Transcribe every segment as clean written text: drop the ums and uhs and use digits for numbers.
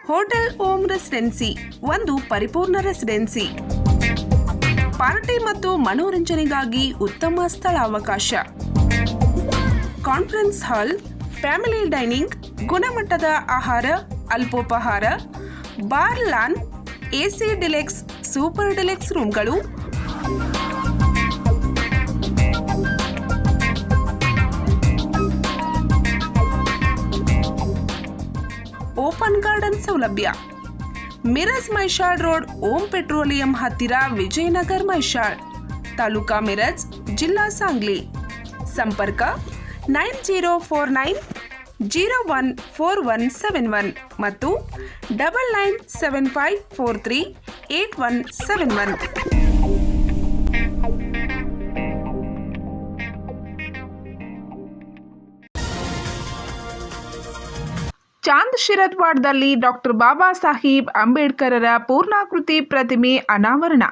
Hotel ohm residency ಒಂದು ಪರಿಪೂರ್ಣ residency. Party ಮತ್ತು ಮನೋರಂಜನೆಗಾಗಿ ಉತ್ತಮ ಸ್ಥಳಾವಕಾಶ. ಕಾನ್ಫರೆನ್ಸ್ ಹಾಲ್, ಫ್ಯಾಮಿಲಿ ಡೈನಿಂಗ್, ಗುಣಮಟ್ಟದ ಆಹಾರ, ಅಲ್ಪೋಪಹಾರ, bar, lawn, AC deluxe, super deluxe ರೂಮ್ಗಳು, ಓಪನ್ ಗಾರ್ಡನ್ ಸೌಲಭ್ಯ. ಮಿರಜ್ ಮೈಷಾಳ್ ರೋಡ್, ಓಂ ಪೆಟ್ರೋಲಿಯಂ ಹತ್ತಿರ, ವಿಜಯನಗರ್ ಮೈಷಾಳ್, ತಾಲೂಕಾ ಮಿರಜ್, ಜಿಲ್ಲಾ ಸಾಂಗ್ಲಿ. ಸಂಪರ್ಕ 9049014171 ಮತ್ತು 9975438171. ಚಾಂದ್ ಶಿರದ್ವಾಡದಲ್ಲಿ ಡಾಕ್ಟರ್ ಬಾಬಾ ಸಾಹೇಬ್ ಅಂಬೇಡ್ಕರರ ಪೂರ್ಣಾಕೃತಿ ಪ್ರತಿಮೆ ಅನಾವರಣ.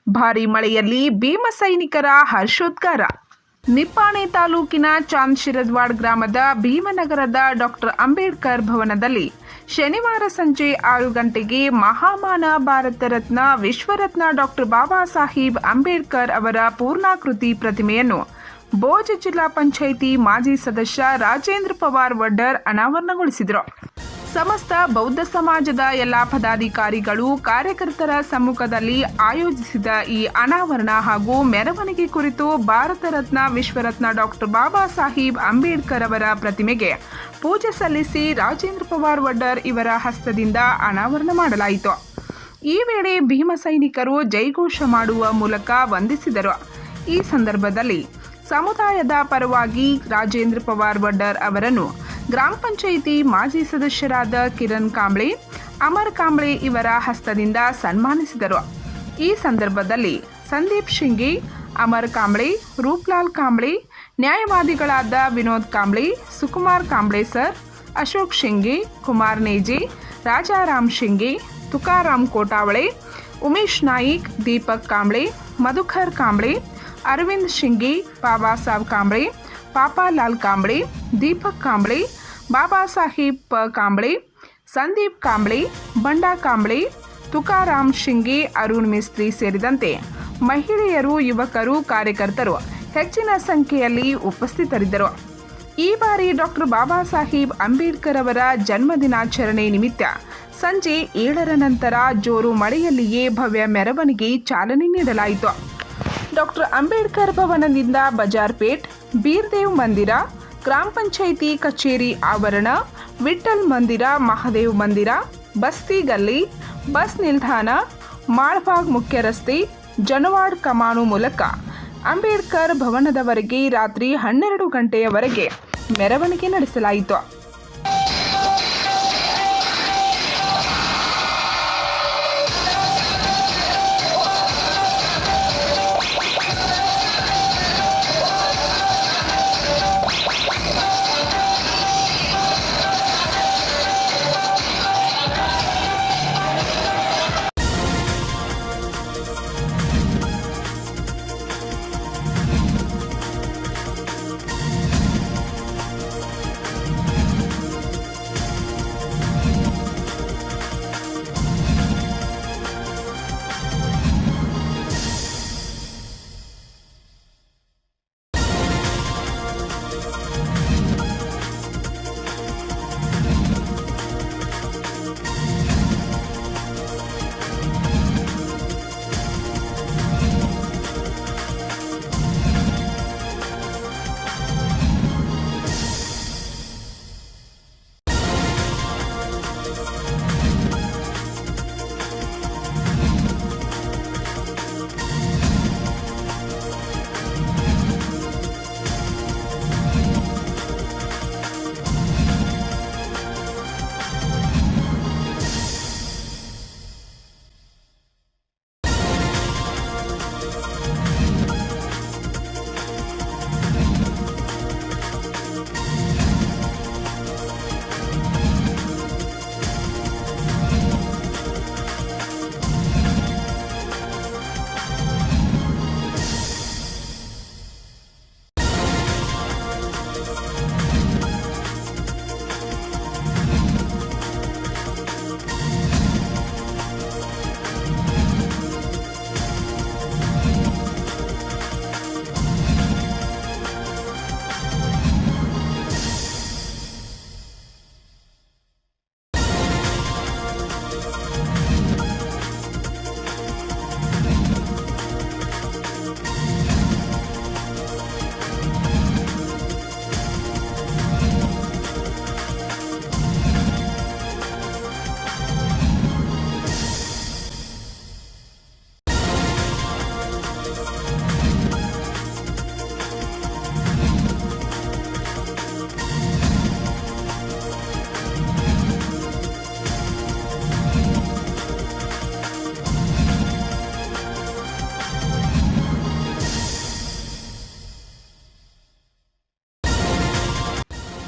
ಭಾರೀ ಮಳೆಯಲ್ಲಿ ಭೀಮ ಸೈನಿಕರ ಹರ್ಷೋದ್ಗಾರ. ನಿಪ್ಪಾಣಿ ತಾಲೂಕಿನ ಚಾಂದ್ ಶಿರದ್ವಾಡ್ ಗ್ರಾಮದ ಭೀಮನಗರದ ಡಾಕ್ಟರ್ ಅಂಬೇಡ್ಕರ್ ಭವನದಲ್ಲಿ ಶನಿವಾರ ಸಂಜೆ 6 ಗಂಟೆಗೆ ಮಹಾಮಾನ ಭಾರತ ರತ್ನ ವಿಶ್ವರತ್ನ ಡಾಕ್ಟರ್ ಬಾಬಾ ಸಾಹೇಬ್ ಅಂಬೇಡ್ಕರ್ ಅವರ ಪೂರ್ಣಾಕೃತಿ ಪ್ರತಿಮೆಯನ್ನು ಬೋಜ್ ಜಿಲ್ಲಾ ಪಂಚಾಯಿತಿ ಮಾಜಿ ಸದಸ್ಯ ರಾಜೇಂದ್ರ ಪವಾರ್ ವಡ್ಡರ್ ಅನಾವರಣಗೊಳಿಸಿದರು. ಸಮಸ್ತ ಬೌದ್ಧ ಸಮಾಜದ ಎಲ್ಲ ಪದಾಧಿಕಾರಿಗಳು, ಕಾರ್ಯಕರ್ತರ ಸಮ್ಮುಖದಲ್ಲಿ ಆಯೋಜಿಸಿದ ಈ ಅನಾವರಣ ಹಾಗೂ ಮೆರವಣಿಗೆ ಕುರಿತು ಭಾರತ ರತ್ನ ವಿಶ್ವರತ್ನ ಡಾಕ್ಟರ್ ಬಾಬಾ ಸಾಹೇಬ್ ಅಂಬೇಡ್ಕರ್ ಅವರ ಪ್ರತಿಮೆಗೆ ಪೂಜೆ ಸಲ್ಲಿಸಿ ರಾಜೇಂದ್ರ ಪವಾರ್ ವಡ್ಡರ್ ಇವರ ಹಸ್ತದಿಂದ ಅನಾವರಣ ಮಾಡಲಾಯಿತು. ಈ ವೇಳೆ ಭೀಮ ಸೈನಿಕರು ಜೈಘೋಷ ಮಾಡುವ ಮೂಲಕ ವಂದಿಸಿದರು. ಈ ಸಂದರ್ಭದಲ್ಲಿ ಸಮುದಾಯದ ಪರವಾಗಿ ರಾಜೇಂದ್ರ ಪವಾರ್ ವಡ್ಡರ್ ಅವರನ್ನು ಗ್ರಾಮ ಪಂಚಾಯಿತಿ ಮಾಜಿ ಸದಸ್ಯರಾದ ಕಿರಣ್ ಕಾಂಬ್ಳೆ, ಅಮರ್ ಕಾಂಬ್ಳೆ ಇವರ ಹಸ್ತದಿಂದ ಸನ್ಮಾನಿಸಿದರು. ಈ ಸಂದರ್ಭದಲ್ಲಿ ಸಂದೀಪ್ ಶಿಂಗೆ, ಅಮರ್ ಕಾಂಬ್ಳೆ, ರೂಪ್ಲಾಲ್ ಕಾಂಬ್ಳೆ, ನ್ಯಾಯವಾದಿಗಳಾದ ವಿನೋದ್ ಕಾಂಬ್ಳೆ, ಸುಕುಮಾರ್ ಕಾಂಬ್ಳೆ ಸರ್, ಅಶೋಕ್ ಶಿಂಗೆ, ಕುಮಾರ್ ನೇಜೆ, ರಾಜಾರಾಮ್ ಶಿಂಗೆ, ತುಕಾರಾಮ್ ಕೋಟಾವಳೆ, ಉಮೇಶ್ ನಾಯಿಕ್, ದೀಪಕ್ ಕಾಂಬ್ಳೆ, ಮಧುಕರ್ ಕಾಂಬ್ಳೆ, ಅರವಿಂದ್ ಶಿಂಗೆ, ಬಾಬಾ ಸಾಹೇಬ್ ಕಾಂಬ್ಳೆ, ಪಾಪಾಲಾಲ್ ಕಾಂಬ್ಳೆ, ದೀಪಕ್ ಕಾಂಬ್ಳೆ, ಬಾಬಾ ಸಾಹೇಬ್ ಪ ಕಾಂಬ್ಳೆ, ಸಂದೀಪ್ ಕಾಂಬ್ಳೆ, ಬಂಡಾ ಕಾಂಬ್ಳೆ, ತುಕಾರಾಮ್ ಶಿಂಗೆ, ಅರುಣ್ ಮಿಸ್ತ್ರಿ ಸೇರಿದಂತೆ ಮಹಿಳೆಯರು, ಯುವಕರು, ಕಾರ್ಯಕರ್ತರು ಹೆಚ್ಚಿನ ಸಂಖ್ಯೆಯಲ್ಲಿ ಉಪಸ್ಥಿತರಿದ್ದರು. ಈ ಬಾರಿ ಡಾಕ್ಟರ್ ಬಾಬಾ ಸಾಹೇಬ್ ಅಂಬೇಡ್ಕರ್ ಅವರ ಜನ್ಮದಿನಾಚರಣೆ ನಿಮಿತ್ತ ಸಂಜೆ 7ರ ನಂತರ ಜೋರು ಮಳೆಯಲ್ಲಿಯೇ ಭವ್ಯ ಮೆರವಣಿಗೆ ಚಾಲನೆ ನೀಡಲಾಯಿತು. ಡಾಕ್ಟರ್ ಅಂಬೇಡ್ಕರ್ ಭವನದಿಂದ ಬಜಾರ್ಪೇಟ್, ಬೀರ್ದೇವ್ ಮಂದಿರ, ಗ್ರಾಮ ಪಂಚಾಯಿತಿ ಕಚೇರಿ ಆವರಣ, ವಿಠ್ಠಲ್ ಮಂದಿರ, ಮಹಾದೇವ್ ಮಂದಿರ, ಬಸ್ತಿ ಗಲ್ಲಿ, ಬಸ್ ನಿಲ್ದಾಣ, ಮಾಳ್ಬಾಗ್ ಮುಖ್ಯ ರಸ್ತೆ, ಜನವಾಡ್ ಕಮಾನು ಮೂಲಕ ಅಂಬೇಡ್ಕರ್ ಭವನದವರೆಗೆ ರಾತ್ರಿ 12 ಗಂಟೆಯವರೆಗೆ ಮೆರವಣಿಗೆ ನಡೆಸಲಾಯಿತು.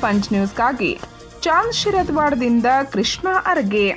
ಪಂಚ್ ನ್ಯೂಸ್ಗಾಗಿ ಚಾಂದ್ ಶಿರದ್ವಾಡದಿಂದ ಕೃಷ್ಣ ಅರ್ಗೆ.